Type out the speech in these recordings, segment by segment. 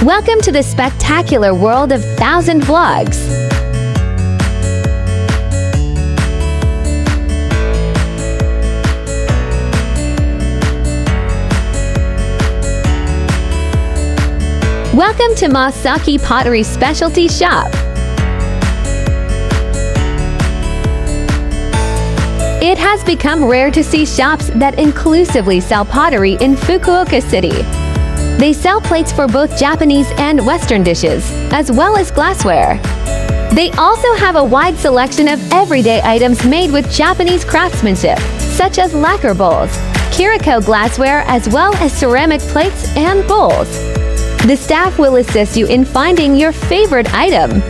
Welcome to the spectacular world of 1,000 vlogs. Welcome to Masaki Pottery Specialty Shop. It has become rare to see shops that inclusively sell pottery in Fukuoka City. They sell plates for both Japanese and Western dishes, as well as glassware. They also have a wide selection of everyday items made with Japanese craftsmanship, such as lacquer bowls, kiriko glassware, as well as ceramic plates and bowls. The staff will assist you in finding your favorite item.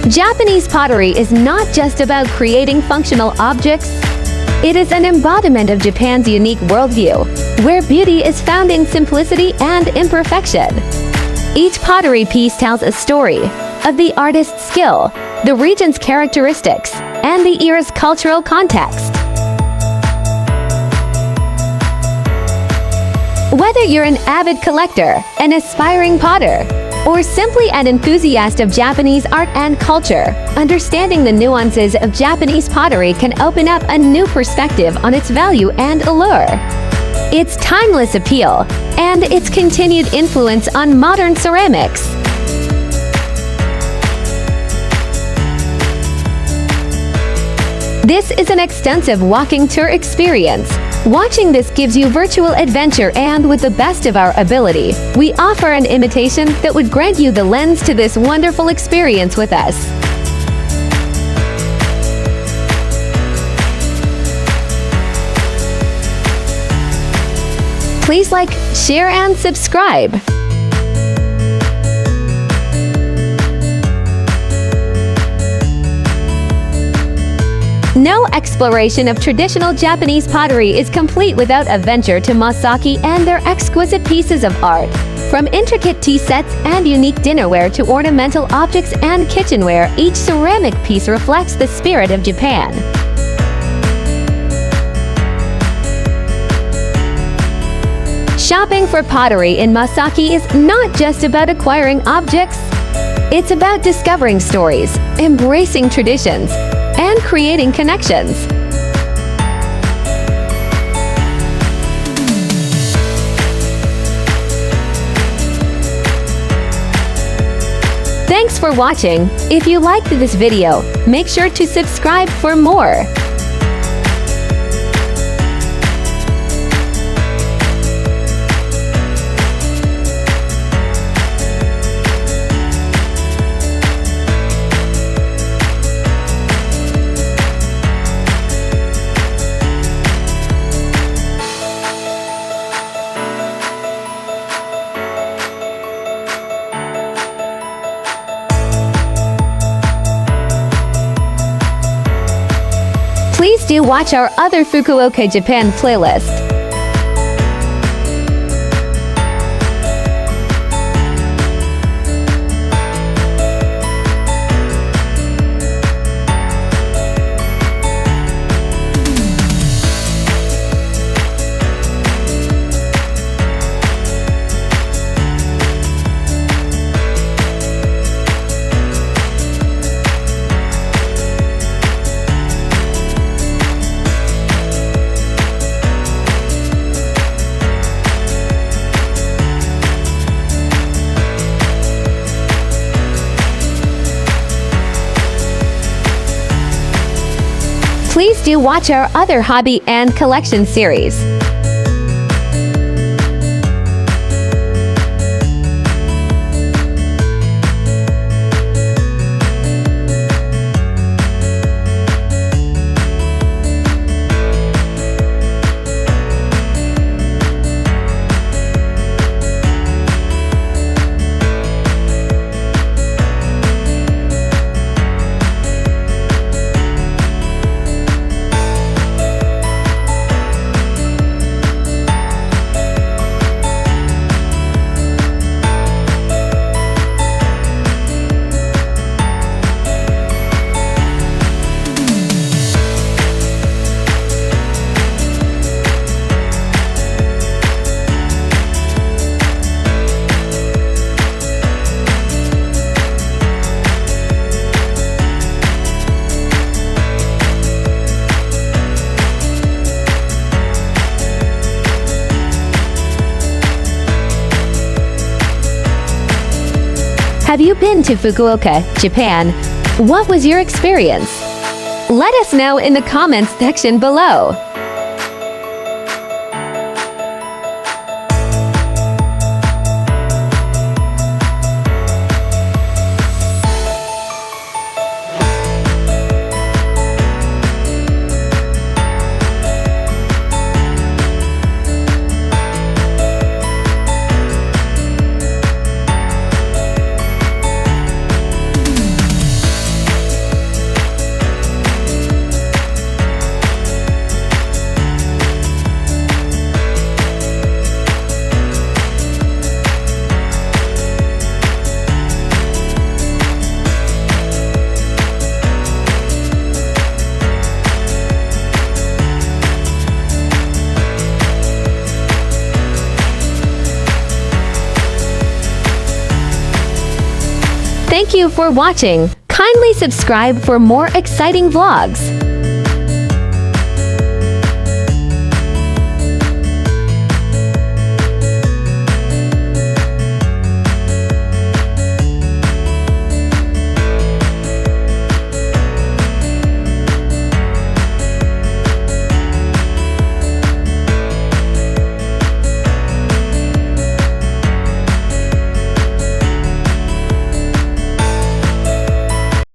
Japanese pottery is not just about creating functional objects. It is an embodiment of Japan's unique worldview, where beauty is found in simplicity and imperfection. Each pottery piece tells a story of the artist's skill, the region's characteristics, and the era's cultural context. Whether you're an avid collector, an aspiring potter, or simply an enthusiast of Japanese art and culture, understanding the nuances of Japanese pottery can open up a new perspective on its value and allure. Its timeless appeal, and its continued influence on modern ceramics. This is an extensive walking tour experience. Watching this gives you virtual adventure, and with the best of our ability, we offer an imitation that would grant you the lens to this wonderful experience with us. Please like, share, and subscribe. No exploration of traditional Japanese pottery is complete without a venture to Masaki and their exquisite pieces of art. From intricate tea sets and unique dinnerware to ornamental objects and kitchenware, each ceramic piece reflects the spirit of Japan. Shopping for pottery in Masaki is not just about acquiring objects. It's about discovering stories, embracing traditions, and creating connections. Thanks for watching. If you liked this video, make sure to subscribe for more. Please do watch our other Fukuoka, Japan playlist. Please do watch our other hobby and collection series. Have you been to Fukuoka, Japan? What was your experience? Let us know in the comments section below. Thank you for watching. Kindly subscribe for more exciting vlogs.